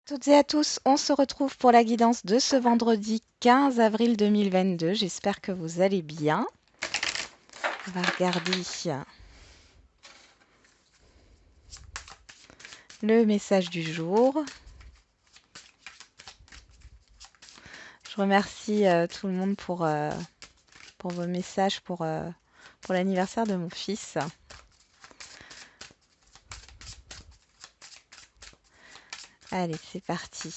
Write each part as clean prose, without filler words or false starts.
Toutes et à tous, on se retrouve pour la guidance de ce vendredi 15 avril 2022. J'espère que vous allez bien. On va regarder le message du jour. Je remercie tout le monde pour vos messages pour l'anniversaire de mon fils. Allez, c'est parti.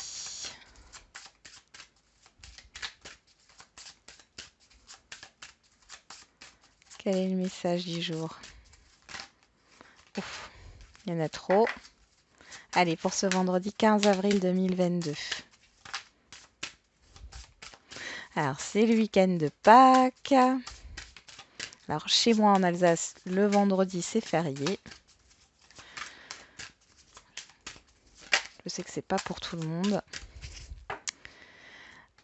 Quel est le message du jour? Ouf, il y en a trop. Allez, pour ce vendredi 15 avril 2022. Alors, c'est le week-end de Pâques. Alors, chez moi en Alsace, le vendredi, c'est férié. Je sais que c'est pas pour tout le monde.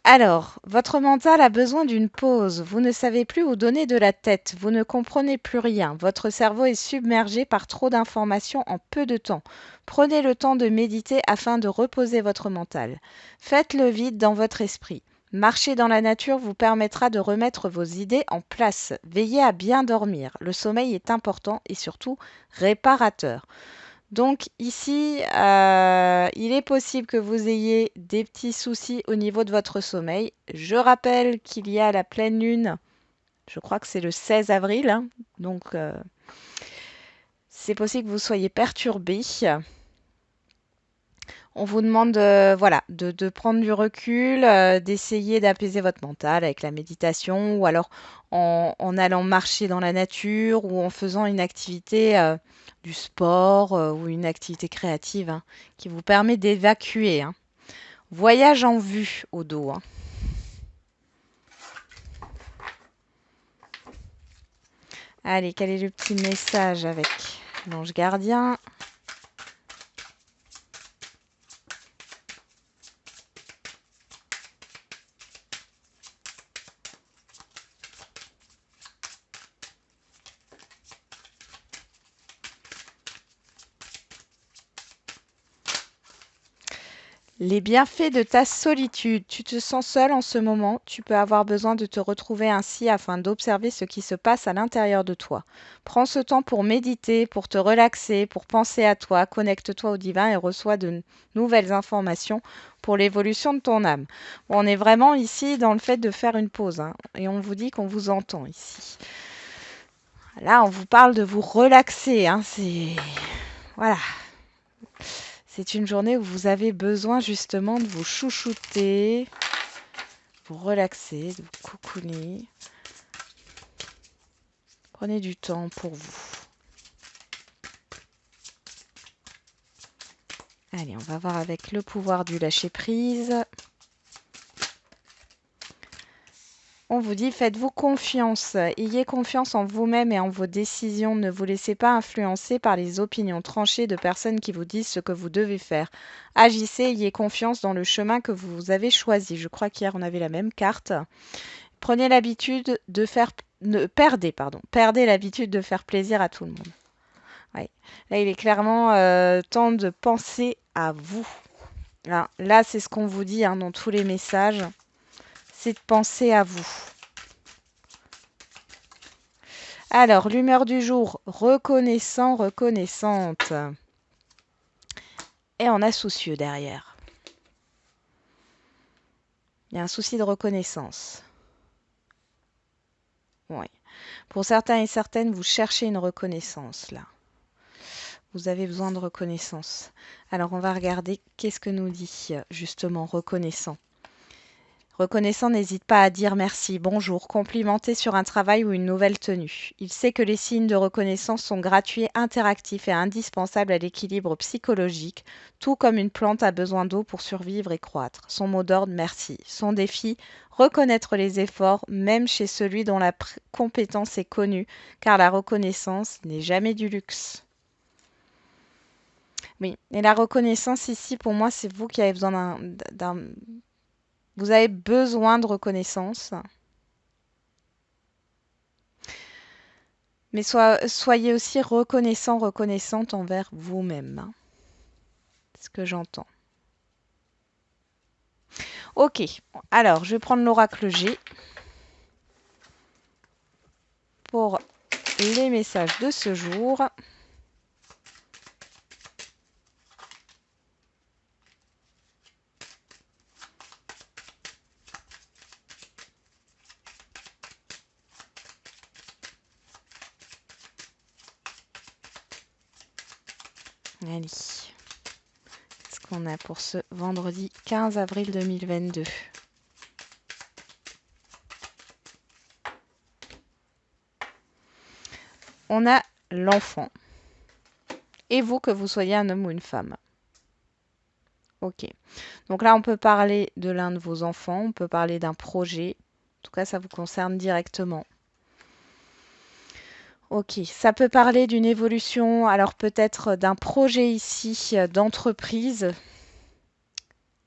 Alors, votre mental a besoin d'une pause. Vous ne savez plus où donner de la tête. Vous ne comprenez plus rien. Votre cerveau est submergé par trop d'informations en peu de temps. Prenez le temps de méditer afin de reposer votre mental. Faites le vide dans votre esprit. Marcher dans la nature vous permettra de remettre vos idées en place. Veillez à bien dormir. Le sommeil est important et surtout réparateur. Donc ici, il est possible que vous ayez des petits soucis au niveau de votre sommeil. Je rappelle qu'il y a la pleine lune, je crois que c'est le 16 avril, hein, donc c'est possible que vous soyez perturbé. On vous demande voilà, de prendre du recul, d'essayer d'apaiser votre mental avec la méditation ou alors en allant marcher dans la nature ou en faisant une activité, du sport ou une activité créative hein, qui vous permet d'évacuer. Hein. Voyage en vue au dos. Hein. Allez, quel est le petit message avec l'ange gardien? Les bienfaits de ta solitude. Tu te sens seul en ce moment. Tu peux avoir besoin de te retrouver ainsi afin d'observer ce qui se passe à l'intérieur de toi. Prends ce temps pour méditer, pour te relaxer, pour penser à toi. Connecte-toi au divin et reçois de nouvelles informations pour l'évolution de ton âme. Bon, on est vraiment ici dans le fait de faire une pause. Hein, et on vous dit qu'on vous entend ici. Là, on vous parle de vous relaxer. Hein, c'est... Voilà. C'est une journée où vous avez besoin justement de vous chouchouter, vous relaxer, de vous cocooner. Prenez du temps pour vous. Allez, on va voir avec le pouvoir du lâcher-prise. On vous dit, faites-vous confiance. Ayez confiance en vous-même et en vos décisions. Ne vous laissez pas influencer par les opinions tranchées de personnes qui vous disent ce que vous devez faire. Agissez, ayez confiance dans le chemin que vous avez choisi. Je crois qu'hier, on avait la même carte. Prenez l'habitude de faire... perdez l'habitude de faire plaisir à tout le monde. Ouais. Là, il est clairement temps de penser à vous. Là c'est ce qu'on vous dit hein, dans tous les messages. C'est de penser à vous. Alors, l'humeur du jour, reconnaissant, reconnaissante. Et on a soucieux derrière. Il y a un souci de reconnaissance. Oui. Pour certains et certaines, vous cherchez une reconnaissance là. Vous avez besoin de reconnaissance. Alors, on va regarder qu'est-ce que nous dit justement reconnaissant. Reconnaissant n'hésite pas à dire merci, bonjour, complimenter sur un travail ou une nouvelle tenue. Il sait que les signes de reconnaissance sont gratuits, interactifs et indispensables à l'équilibre psychologique, tout comme une plante a besoin d'eau pour survivre et croître. Son mot d'ordre, merci. Son défi, reconnaître les efforts, même chez celui dont la compétence est connue, car la reconnaissance n'est jamais du luxe. Oui, et la reconnaissance ici, pour moi, c'est vous qui avez besoin d'un vous avez besoin de reconnaissance. Mais soyez aussi reconnaissant, reconnaissante envers vous-même. C'est ce que j'entends. Ok, alors je vais prendre l'oracle G pour les messages de ce jour. Allez, qu'est-ce qu'on a pour ce vendredi 15 avril 2022? On a l'enfant. Et vous, que vous soyez un homme ou une femme. Ok. Donc là, on peut parler de l'un de vos enfants, on peut parler d'un projet. En tout cas, ça vous concerne directement. Ok, ça peut parler d'une évolution, alors peut-être d'un projet ici d'entreprise,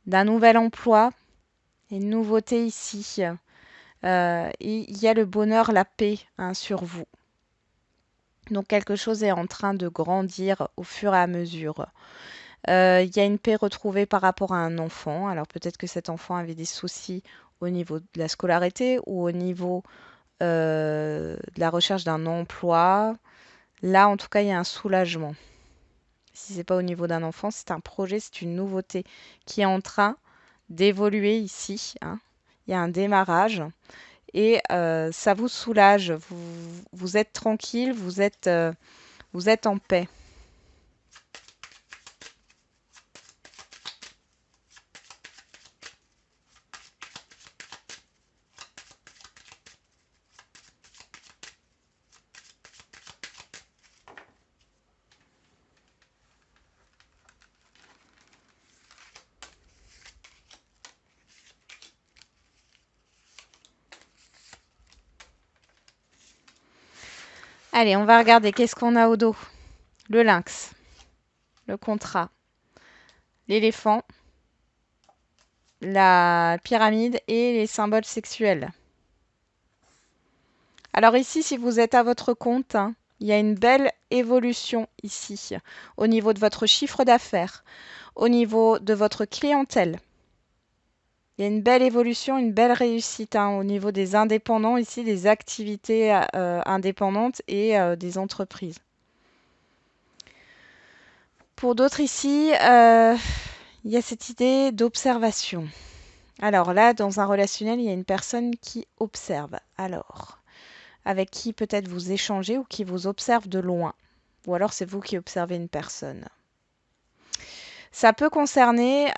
d'un nouvel emploi, une nouveauté ici. Et il y a le bonheur, la paix hein, sur vous. Donc quelque chose est en train de grandir au fur et à mesure. Il y a une paix retrouvée par rapport à un enfant. Alors peut-être que cet enfant avait des soucis au niveau de la scolarité ou au niveau de la recherche d'un emploi. Là, en tout cas, il y a un soulagement. Si c'est pas au niveau d'un enfant, c'est un projet, c'est une nouveauté qui est en train d'évoluer ici, hein. Il y a un démarrage et ça vous soulage. Vous êtes tranquille, vous êtes en paix. Allez, on va regarder qu'est-ce qu'on a au dos. Le lynx, le contrat, l'éléphant, la pyramide et les symboles sexuels. Alors ici, si vous êtes à votre compte, hein, il y a une belle évolution ici au niveau de votre chiffre d'affaires, au niveau de votre clientèle. Il y a une belle évolution, une belle réussite hein, au niveau des indépendants ici, des activités indépendantes et des entreprises. Pour d'autres ici, il y a cette idée d'observation. Alors là, dans un relationnel, il y a une personne qui observe. Alors, avec qui peut-être vous échangez ou qui vous observe de loin. Ou alors c'est vous qui observez une personne. Ça peut concerner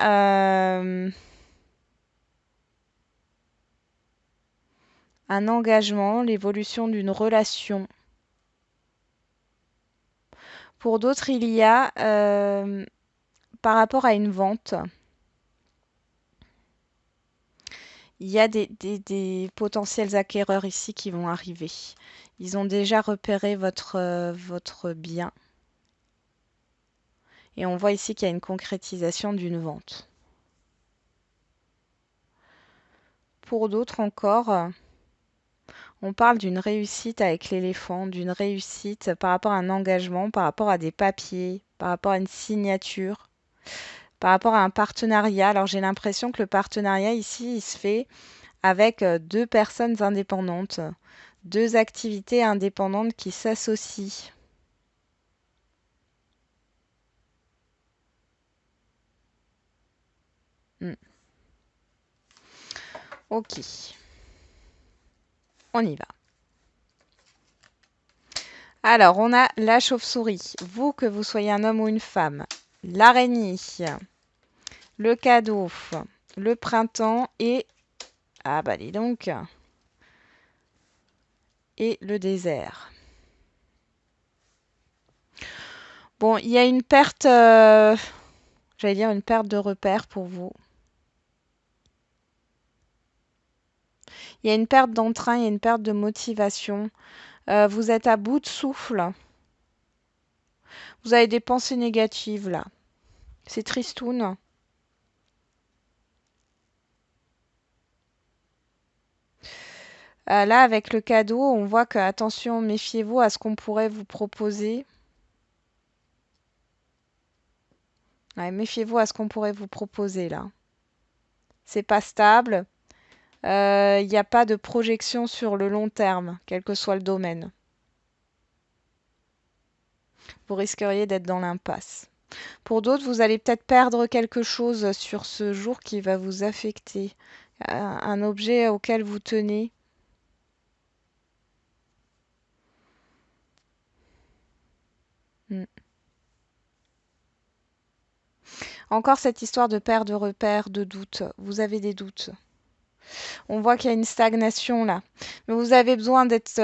un engagement, l'évolution d'une relation. Pour d'autres, il y a par rapport à une vente, il y a des potentiels acquéreurs ici qui vont arriver. Ils ont déjà repéré votre bien. Et on voit ici qu'il y a une concrétisation d'une vente. Pour d'autres encore, on parle d'une réussite avec l'éléphant, d'une réussite par rapport à un engagement, par rapport à des papiers, par rapport à une signature, par rapport à un partenariat. Alors j'ai l'impression que le partenariat ici, il se fait avec deux personnes indépendantes, deux activités indépendantes qui s'associent. Hmm. Ok, on y va. Alors, on a la chauve-souris. Vous, que vous soyez un homme ou une femme. L'araignée. Le cadeau. Le printemps et... Ah bah dis donc. Et le désert. Bon, il y a une perte... j'allais dire une perte de repère pour vous. Il y a une perte d'entrain, il y a une perte de motivation. Vous êtes à bout de souffle. Vous avez des pensées négatives là. C'est tristoun. Là, avec le cadeau, on voit que, attention, méfiez-vous à ce qu'on pourrait vous proposer. Ouais, méfiez-vous à ce qu'on pourrait vous proposer là. c'est pas stable. Il n'y a pas de projection sur le long terme, quel que soit le domaine. Vous risqueriez d'être dans l'impasse. Pour d'autres, vous allez peut-être perdre quelque chose sur ce jour qui va vous affecter. Un objet auquel vous tenez. Hmm. Encore cette histoire de perte de repères, de doutes. Vous avez des doutes. On voit qu'il y a une stagnation là. Mais vous avez besoin d'être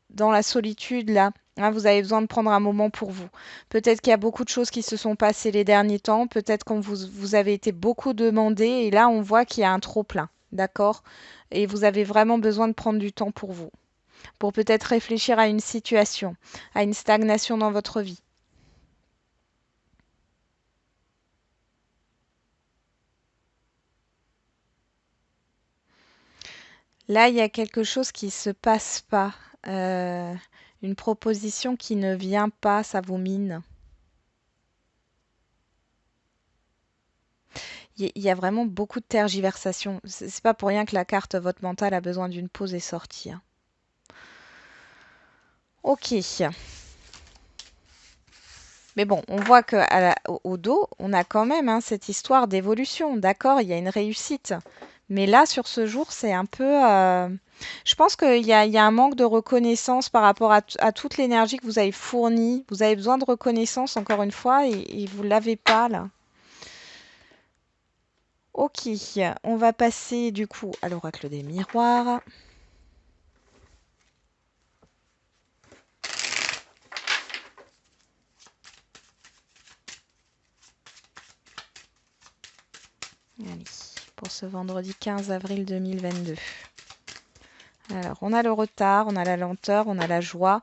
dans la solitude là. Hein, vous avez besoin de prendre un moment pour vous. Peut-être qu'il y a beaucoup de choses qui se sont passées les derniers temps. Peut-être qu'on vous avez été beaucoup demandé et là on voit qu'il y a un trop plein. D'accord? Et vous avez vraiment besoin de prendre du temps pour vous. Pour peut-être réfléchir à une situation, à une stagnation dans votre vie. Là, il y a quelque chose qui se passe pas. Euh, une proposition qui ne vient pas, ça vous mine. Il y a vraiment beaucoup de tergiversations. C'est pas pour rien que la carte votre mental a besoin d'une pause et sortir. Ok. Mais bon, on voit au dos, on a quand même hein, cette histoire d'évolution. D'accord, il y a une réussite. Mais là, sur ce jour, c'est un peu. Je pense qu'il y a un manque de reconnaissance par rapport à toute l'énergie que vous avez fournie. Vous avez besoin de reconnaissance, encore une fois, et vous ne l'avez pas là. Ok, on va passer du coup à l'oracle des miroirs. Allez, pour ce vendredi 15 avril 2022. Alors, on a le retard, on a la lenteur, on a la joie,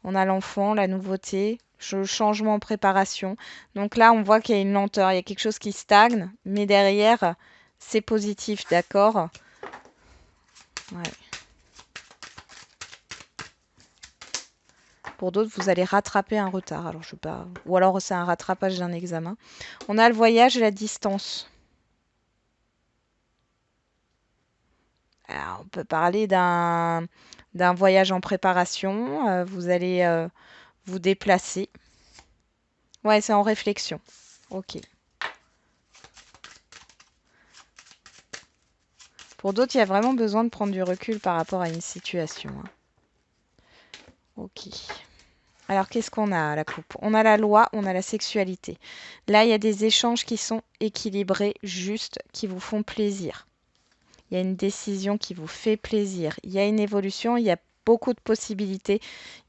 on a l'enfant, la nouveauté, le changement en préparation. Donc là, on voit qu'il y a une lenteur, il y a quelque chose qui stagne, mais derrière, c'est positif, d'accord? Ouais. Pour d'autres, vous allez rattraper un retard. Alors, je sais pas. Ou alors, c'est un rattrapage d'un examen. On a le voyage et la distance. Alors, on peut parler d'un voyage en préparation. Vous allez vous déplacer. Ouais, c'est en réflexion. Ok. Pour d'autres, il y a vraiment besoin de prendre du recul par rapport à une situation. Hein. Ok. Alors, qu'est-ce qu'on a à la coupe? On a la loi, on a la sexualité. Là, il y a des échanges qui sont équilibrés, justes, qui vous font plaisir. Il y a une décision qui vous fait plaisir. Il y a une évolution, il y a beaucoup de possibilités.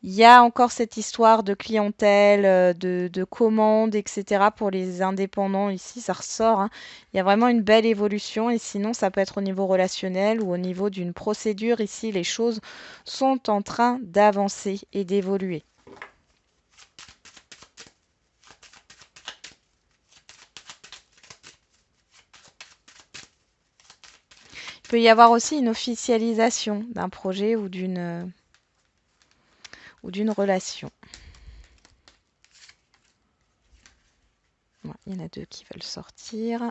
Il y a encore cette histoire de clientèle, de commandes, etc. Pour les indépendants ici, ça ressort. Hein. Il y a vraiment une belle évolution et sinon, ça peut être au niveau relationnel ou au niveau d'une procédure. Ici, les choses sont en train d'avancer et d'évoluer. Il peut y avoir aussi une officialisation d'un projet ou d'une relation. Ouais, il y en a deux qui veulent sortir.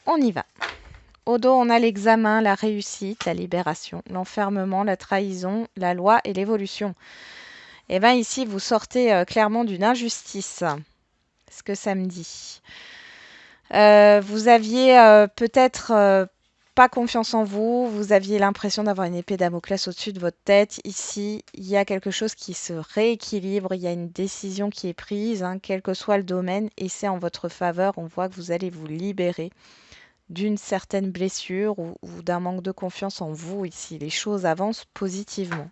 On y va. Au dos, on a l'examen, la réussite, la libération, l'enfermement, la trahison, la loi et l'évolution. Et bien ici, vous sortez clairement d'une injustice. Ce que ça me dit. Vous aviez peut-être pas confiance en vous, vous aviez l'impression d'avoir une épée Damoclès au-dessus de votre tête. Ici, il y a quelque chose qui se rééquilibre, il y a une décision qui est prise, hein, quel que soit le domaine, et c'est en votre faveur. On voit que vous allez vous libérer d'une certaine blessure ou d'un manque de confiance en vous ici. Les choses avancent positivement.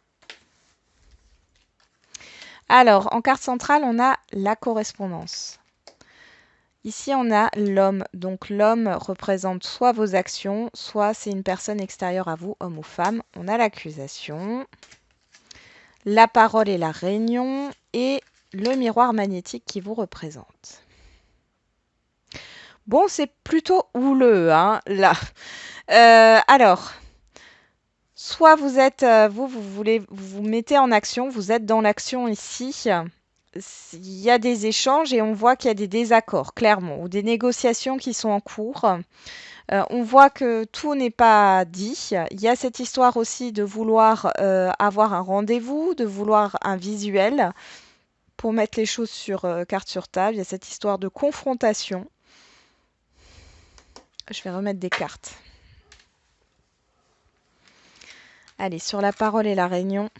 Alors, en carte centrale, on a la correspondance. Ici, on a l'homme. Donc, l'homme représente soit vos actions, soit c'est une personne extérieure à vous, homme ou femme. On a l'accusation, la parole et la réunion, et le miroir magnétique qui vous représente. Bon, c'est plutôt houleux, hein, là. Alors, soit vous êtes, vous voulez, vous vous mettez en action, vous êtes dans l'action ici. il y a des échanges et on voit qu'il y a des désaccords, clairement, ou des négociations qui sont en cours. On voit que tout n'est pas dit. Il y a cette histoire aussi de vouloir avoir un rendez-vous, de vouloir un visuel pour mettre les choses sur carte sur table. Il y a cette histoire de confrontation. Je vais remettre des cartes. Allez, sur la parole et la réunion,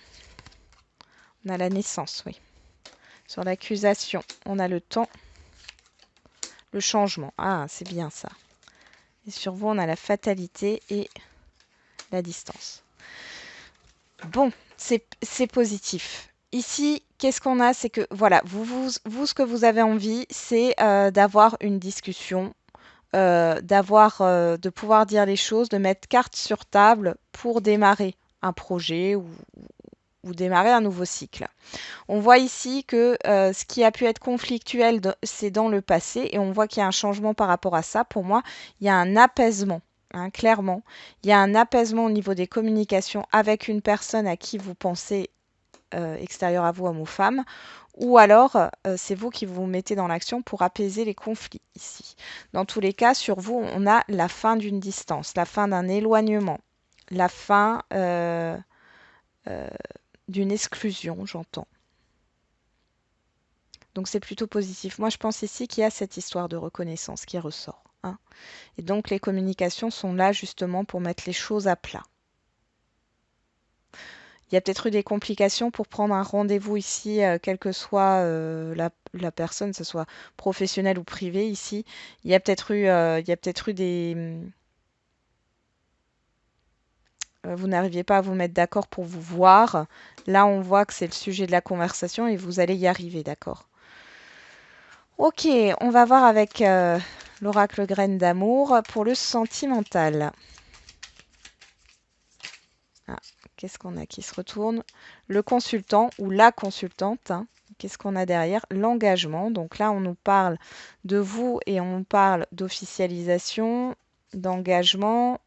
on a la naissance, oui. Sur l'accusation, on a le temps, le changement. Ah, c'est bien ça. Et sur vous, on a la fatalité et la distance. Bon, c'est positif. Ici, qu'est-ce qu'on a? C'est que, voilà, vous, ce que vous avez envie, c'est d'avoir une discussion, de pouvoir dire les choses, de mettre carte sur table pour démarrer un projet ou démarrer un nouveau cycle. On voit ici que ce qui a pu être conflictuel, c'est dans le passé, et on voit qu'il y a un changement par rapport à ça. Pour moi, il y a un apaisement, hein, clairement. Il y a un apaisement au niveau des communications avec une personne à qui vous pensez extérieure à vous, homme ou femme, ou alors c'est vous qui vous mettez dans l'action pour apaiser les conflits ici. Dans tous les cas, sur vous, on a la fin d'une distance, la fin d'un éloignement, la fin d'une exclusion, j'entends. Donc c'est plutôt positif. Moi, je pense ici qu'il y a cette histoire de reconnaissance qui ressort, hein. Et donc les communications sont là justement pour mettre les choses à plat. Il y a peut-être eu des complications pour prendre un rendez-vous ici, quelle que soit la personne, que ce soit professionnelle ou privée ici. Il y a peut-être eu des... vous n'arriviez pas à vous mettre d'accord pour vous voir. Là, on voit que c'est le sujet de la conversation et vous allez y arriver, d'accord? Ok, on va voir avec l'oracle graine d'amour pour le sentimental. Ah, qu'est-ce qu'on a qui se retourne? Le consultant ou la consultante, hein. Qu'est-ce qu'on a derrière? L'engagement. Donc là, on nous parle de vous et on parle d'officialisation, d'engagement,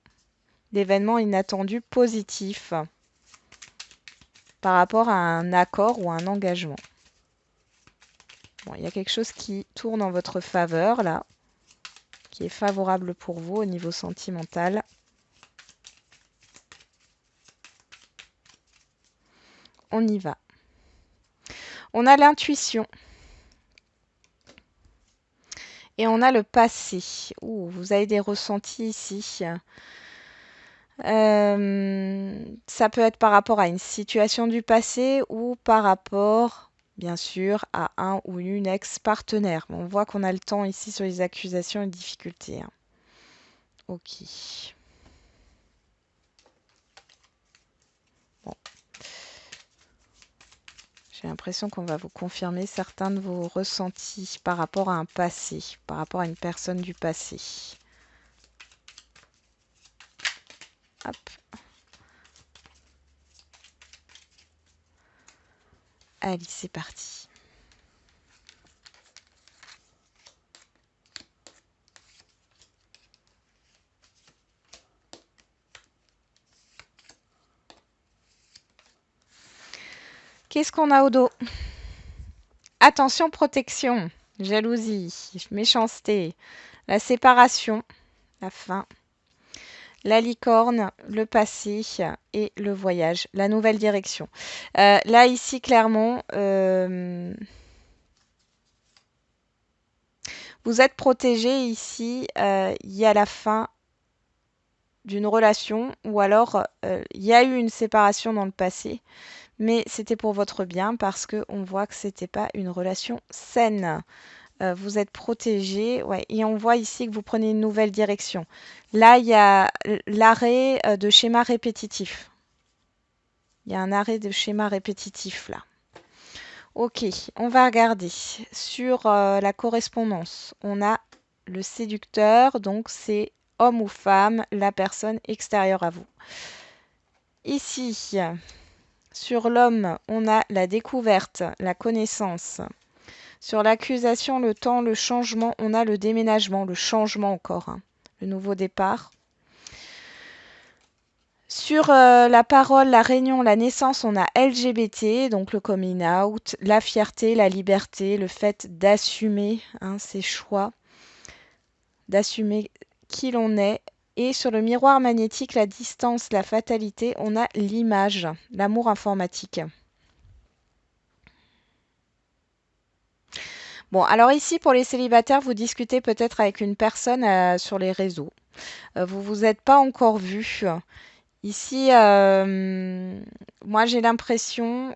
d'événements inattendus positifs par rapport à un accord ou un engagement. Bon, il y a quelque chose qui tourne en votre faveur là, qui est favorable pour vous au niveau sentimental. On y va. On a l'intuition. Et on a le passé. Ouh, vous avez des ressentis ici. Ça peut être par rapport à une situation du passé ou par rapport, bien sûr, à un ou une ex-partenaire. On voit qu'on a le temps ici sur les accusations et difficultés, hein. Ok. Bon. J'ai l'impression qu'on va vous confirmer certains de vos ressentis par rapport à un passé, par rapport à une personne du passé. Hop. Allez, c'est parti. Qu'est-ce qu'on a au dos? Attention, protection, jalousie, méchanceté, la séparation, la fin, la licorne, le passé et le voyage, la nouvelle direction. Là, ici, clairement, vous êtes protégé ici. Il y a la fin d'une relation ou alors il y a eu une séparation dans le passé, mais c'était pour votre bien parce qu'on voit que c'était pas une relation saine. Vous êtes protégé, ouais, et on voit ici que vous prenez une nouvelle direction. Là, il y a l'arrêt de schéma répétitif. Il y a un arrêt de schéma répétitif là. Ok, on va regarder. Sur la correspondance, on a le séducteur, donc c'est homme ou femme, la personne extérieure à vous. Ici, sur l'homme, on a la découverte, la connaissance. Sur l'accusation, le temps, le changement, on a le déménagement, le changement encore, hein, le nouveau départ. Sur la parole, la réunion, la naissance, on a LGBT, donc le coming out, la fierté, la liberté, le fait d'assumer ses choix, d'assumer qui l'on est. Et sur le miroir magnétique, la distance, la fatalité, on a l'image, l'amour informatique. Bon, alors ici, pour les célibataires, vous discutez peut-être avec une personne sur les réseaux. Vous vous êtes pas encore vu. Ici, moi j'ai l'impression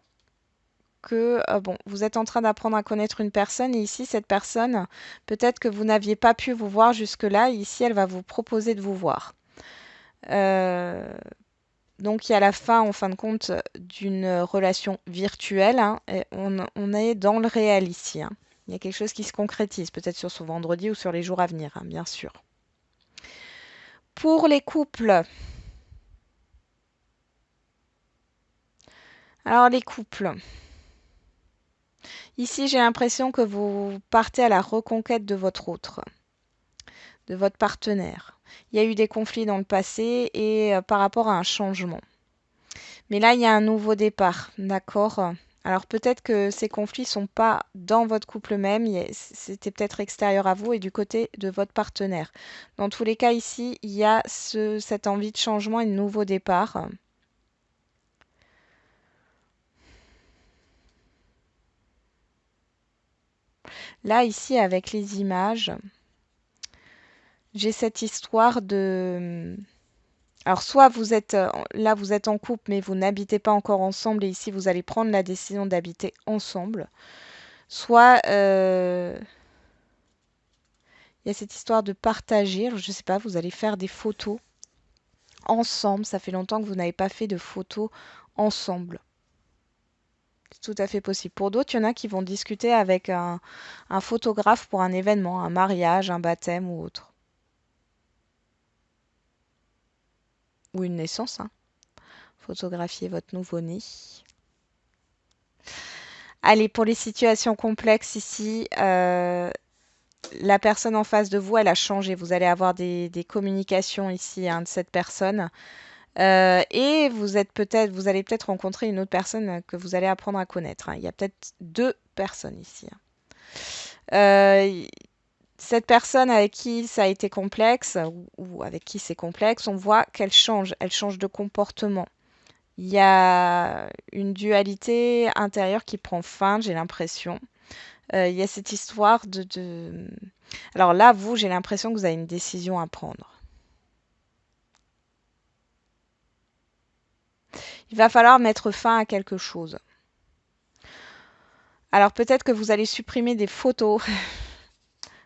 que bon, vous êtes en train d'apprendre à connaître une personne et ici, cette personne, peut-être que vous n'aviez pas pu vous voir jusque-là. Ici, elle va vous proposer de vous voir. Euh, donc, il y a la fin, en fin de compte, d'une relation virtuelle, et on est dans le réel ici. Il y a quelque chose qui se concrétise, peut-être sur ce vendredi ou sur les jours à venir, bien sûr. Pour les couples, alors les couples. Ici, j'ai l'impression que vous partez à la reconquête de votre autre, de votre partenaire. Il y a eu des conflits dans le passé et par rapport à un changement. Mais là, il y a un nouveau départ, d'accord? Alors peut-être que ces conflits sont pas dans votre couple même, c'était peut-être extérieur à vous et du côté de votre partenaire. Dans tous les cas, ici, il y a cette envie de changement et de nouveau départ. Là, ici, avec les images, j'ai cette histoire de... Alors, soit vous êtes là, vous êtes en couple, mais vous n'habitez pas encore ensemble, et ici, vous allez prendre la décision d'habiter ensemble. Soit il y a cette histoire de partager, je ne sais pas, vous allez faire des photos ensemble. Ça fait longtemps que vous n'avez pas fait de photos ensemble. C'est tout à fait possible. Pour d'autres, il y en a qui vont discuter avec un photographe pour un événement, un mariage, un baptême ou autre. Ou une naissance, Photographier votre nouveau-né. Allez, pour les situations complexes ici, la personne en face de vous, elle a changé. Vous allez avoir des communications ici de cette personne. Et vous allez peut-être rencontrer une autre personne que vous allez apprendre à connaître. Il y a peut-être deux personnes ici. Euh, cette personne avec qui ça a été complexe ou avec qui c'est complexe, on voit qu'elle change. Elle change de comportement. Il y a une dualité intérieure qui prend fin, j'ai l'impression. Il y a cette histoire de... Alors là, vous, j'ai l'impression que vous avez une décision à prendre. Il va falloir mettre fin à quelque chose. Alors peut-être que vous allez supprimer des photos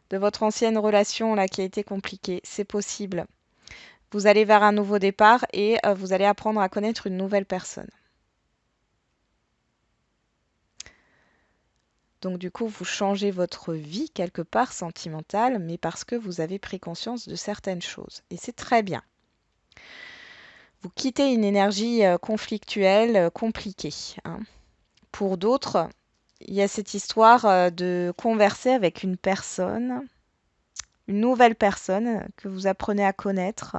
de votre ancienne relation là qui a été compliquée. C'est possible. Vous allez vers un nouveau départ et vous allez apprendre à connaître une nouvelle personne. Donc du coup, vous changez votre vie quelque part sentimentale, mais parce que vous avez pris conscience de certaines choses. Et c'est très bien. Vous quittez une énergie conflictuelle, compliquée. Pour d'autres, il y a cette histoire de converser avec une personne, une nouvelle personne que vous apprenez à connaître.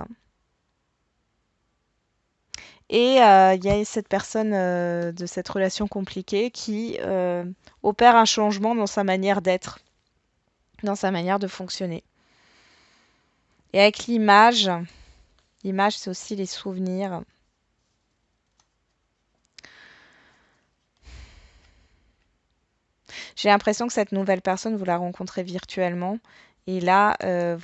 Et il y a cette personne de cette relation compliquée qui opère un changement dans sa manière d'être, dans sa manière de fonctionner. Et avec l'image, l'image c'est aussi les souvenirs. J'ai l'impression que cette nouvelle personne, vous la rencontrez virtuellement. Et là,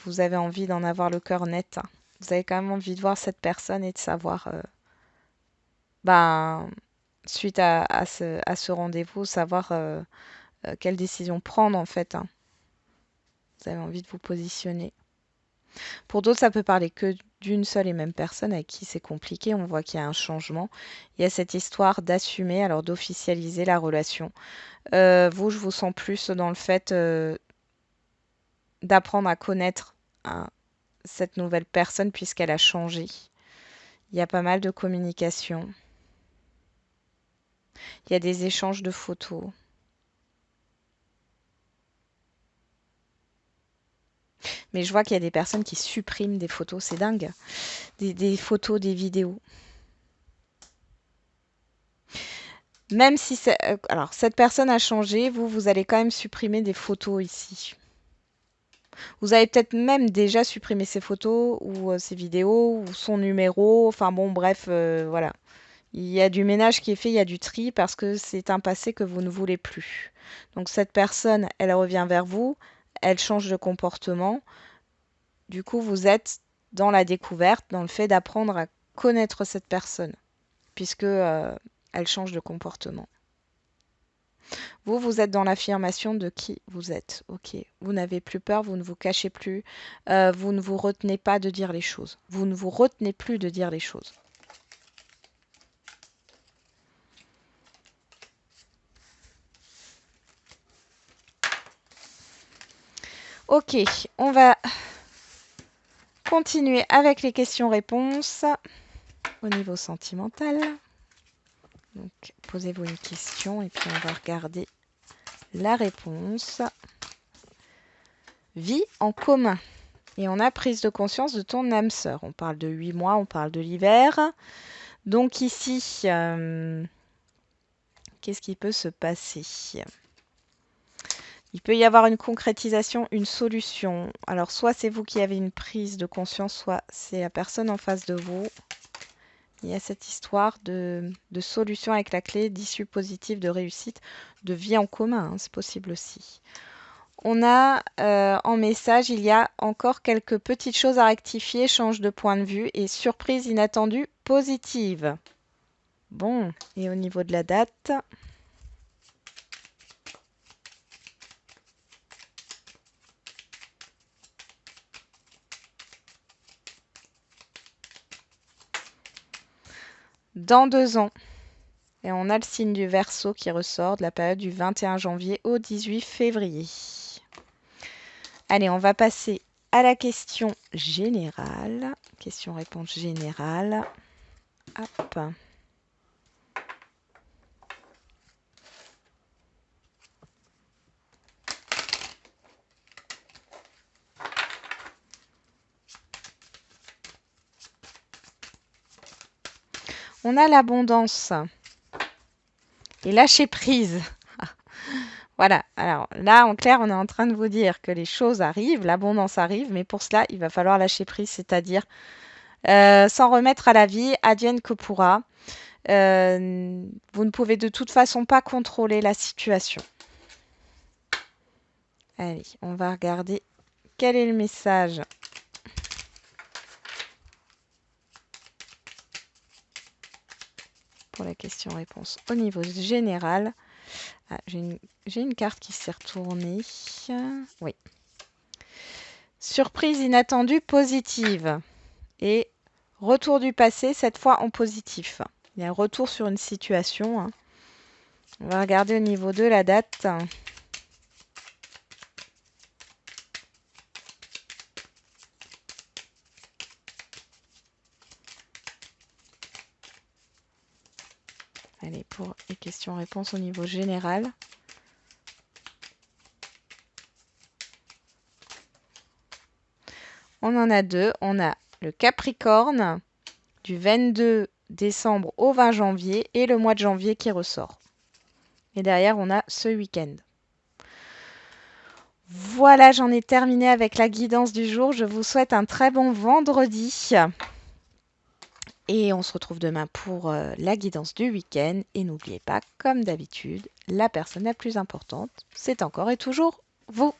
vous avez envie d'en avoir le cœur net. Vous avez quand même envie de voir cette personne et de savoir, ben, suite à ce rendez-vous, savoir quelle décision prendre en fait. Vous avez envie de vous positionner. Pour d'autres, ça peut parler que d'une seule et même personne avec qui c'est compliqué. On voit qu'il y a un changement. Il y a cette histoire d'assumer, alors d'officialiser la relation. Vous, je vous sens plus dans le fait d'apprendre à connaître cette nouvelle personne puisqu'elle a changé. Il y a pas mal de communication. Il y a des échanges de photos. Mais je vois qu'il y a des personnes qui suppriment des photos, c'est dingue. Des photos, des vidéos. Même si alors cette personne a changé, vous allez quand même supprimer des photos ici. Vous avez peut-être même déjà supprimé ses photos ou ses vidéos ou son numéro. Enfin bon, bref, voilà. Il y a du ménage qui est fait, il y a du tri parce que c'est un passé que vous ne voulez plus. Donc cette personne, elle revient vers vous, elle change de comportement. Du coup, vous êtes dans la découverte, dans le fait d'apprendre à connaître cette personne, puisque elle change de comportement. Vous êtes dans l'affirmation de qui vous êtes. Ok, vous n'avez plus peur, vous ne vous cachez plus, vous ne vous retenez pas de dire les choses. Vous ne vous retenez plus de dire les choses. Ok, on va continuer avec les questions-réponses au niveau sentimental. Donc, posez-vous une question et puis on va regarder la réponse. Vie en commun. Et on a prise de conscience de ton âme sœur. On parle de 8 mois, on parle de l'hiver. Donc ici, qu'est-ce qui peut se passer? Il peut y avoir une concrétisation, une solution. Alors, soit c'est vous qui avez une prise de conscience, soit c'est la personne en face de vous. Il y a cette histoire de solution avec la clé, d'issue positive, de réussite, de vie en commun. Hein, c'est possible aussi. On a en message, il y a encore quelques petites choses à rectifier, change de point de vue et surprise inattendue positive. Bon, et au niveau de la date, dans 2 ans. Et on a le signe du Verseau qui ressort de la période du 21 janvier au 18 février. Allez, on va passer à la question générale. Question-réponse générale. Hop. On a l'abondance et lâcher prise. Voilà, alors là, en clair, on est en train de vous dire que les choses arrivent, l'abondance arrive, mais pour cela, il va falloir lâcher prise, c'est-à-dire s'en remettre à la vie, advienne que pourra. Vous ne pouvez de toute façon pas contrôler la situation. Allez, on va regarder quel est le message. Pour la question-réponse au niveau général. Ah, j'ai une carte qui s'est retournée. Oui. Surprise inattendue positive. Et retour du passé, cette fois en positif. Il y a un retour sur une situation. Hein. On va regarder au niveau de la date. Allez, pour les questions-réponses au niveau général. On en a deux. On a le Capricorne du 22 décembre au 20 janvier et le mois de janvier qui ressort. Et derrière, on a ce week-end. Voilà, j'en ai terminé avec la guidance du jour. Je vous souhaite un très bon vendredi. Et on se retrouve demain pour la guidance du week-end. Et n'oubliez pas, comme d'habitude, la personne la plus importante, c'est encore et toujours vous.